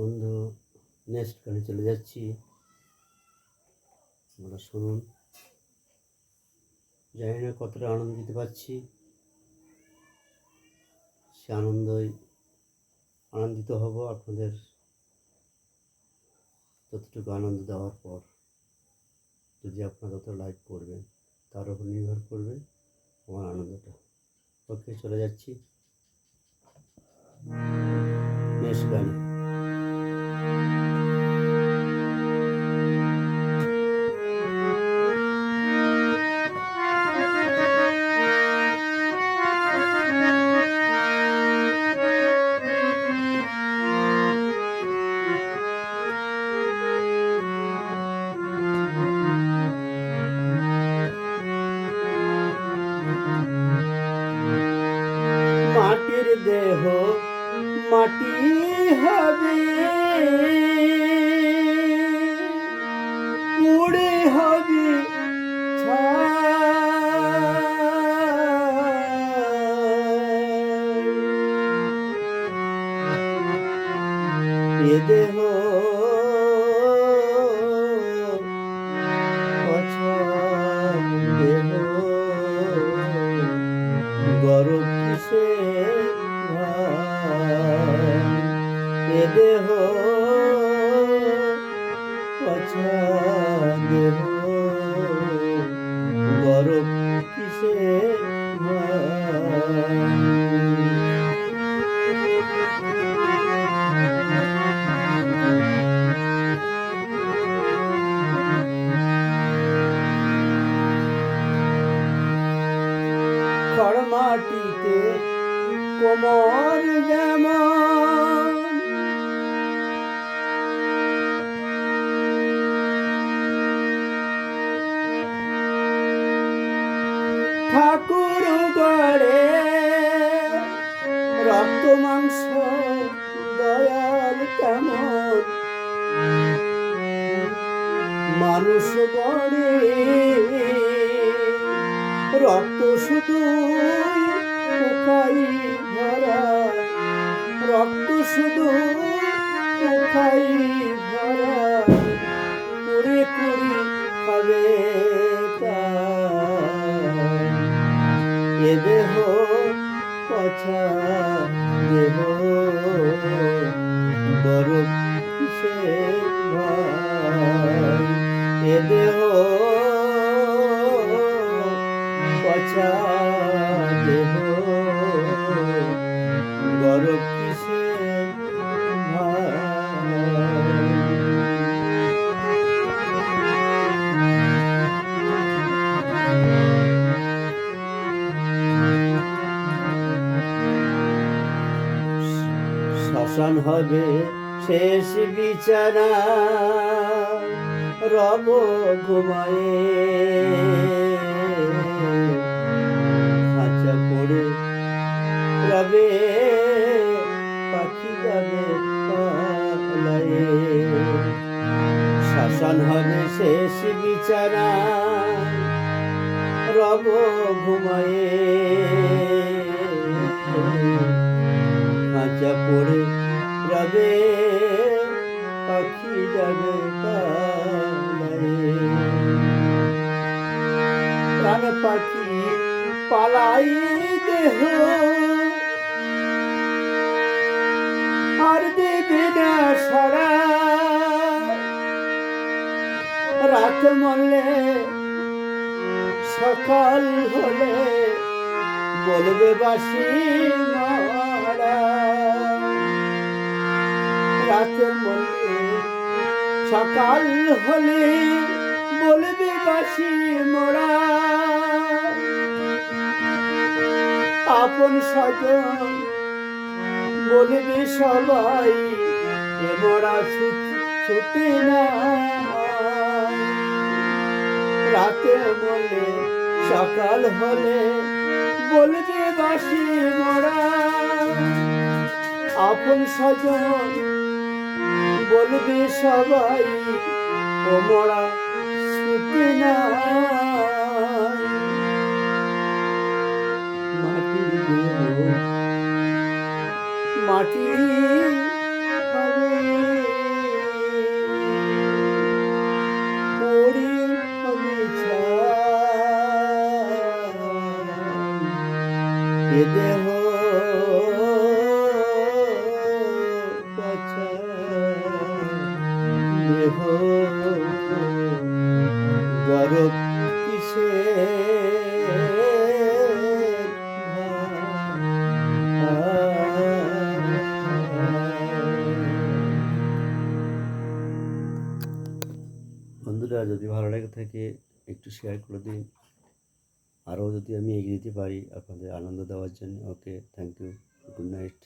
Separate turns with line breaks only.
বন্ধু, নেক্সট গানে চলে যাচ্ছি। আমরা শুনুন। জানি না কতটা আনন্দ দিতে পারছি, সে আনন্দিত হব আপনাদের যতটুকু আনন্দ দেওয়ার পর। যদি আপনারা তত লাইক করবেন, তার উপর নির্ভর করবে আমার আনন্দটা। ওকে, চলে যাচ্ছি নেক্সট গানে। মাটির দেহ মাটি হবে, উড়ে হবে এ দেহ দেহ গরব কিসে এ দেহ পছা দেহ গরব কিসে খড় মাটিতে কোমর যেমন ঠাকুর গড়ে রক্ত মাংস দয়াল কেমন মানুষ গড়ে রক্ত শুধু পোকাই ভরা, রক্ত শুধু পোকাই ভরা, পুরে পুরি হবে এ দেহ পছা দেহ গরব কিসে এ দেহ পছা দেহ গরব কিসে শ্মশান হবে শেষ বিছানা, রব ঘুমায়ে খাঁচা পড়ে রবে পাখি যাবে পালায়ে। শ্মশান হবে শেষ বিছানা, রব ঘুমায়ে খাঁচা পড়ে রবে পাখি যাবে পালায়ে। প্রাণ পাখি পালাই দেহ আর দেবে না সারা, রাত মরলে সকাল হলে বলবে বাসি মারা, রাত মরলে সকাল হলে বলবে বাসি মোরা। আপন স্বজন বলবে সবাই এ মরা ছুটে না, রাতে বলে সকাল হলে বলবে বাসি মোরা। আপন স্বজন বলবে সবাই ও মরা ছুটে না। মাটি হবে এ দেহ পচা দেহ গরব কিসের বন্ধুরা, যদি ভালো লাগে থাকে একটু শেয়ার করে দিন। আরও যদি আমি এগিয়ে যেতে পারি আপনাদের আনন্দ দেওয়ার জন্য। ওকে, থ্যাংক ইউ, গুড নাইট।